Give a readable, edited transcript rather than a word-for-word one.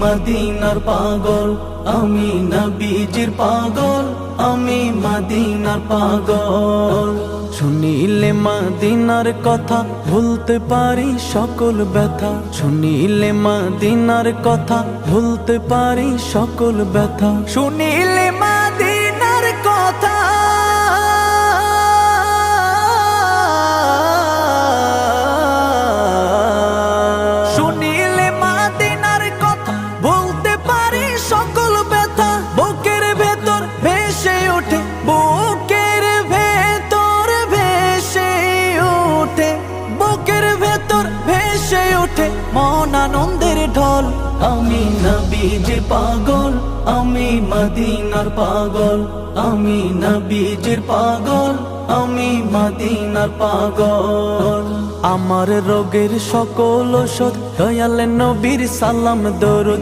মদিনার পাগল, আমি নবীজির পাগল, আমি মদিনার পাগল। শুনিলে মদিনার কথা ভুলতে পারি সকল ব্যথা, শুনিলে মদিনার কথা ভুলতে পারি সকল ব্যথা। শুনিলে মদিনার কথা, শুনিলে মদিনার কথা ভুলতে পারি সকল ব্যথা। বুকের ভেতর ভেসে ওঠে, বুকের ভেতর ভেসে ওঠে, বুকের ভেতর ভেসে ওঠে মন আনন্দের ঢল। আমি নবীজির পাগল, আমি মদিনার পাগল, আমি নবীজির পাগল, আমি মদিনার পাগল। আমার রোগের সকল ঔষধ দয়াল নবীর সালাম দরুদ।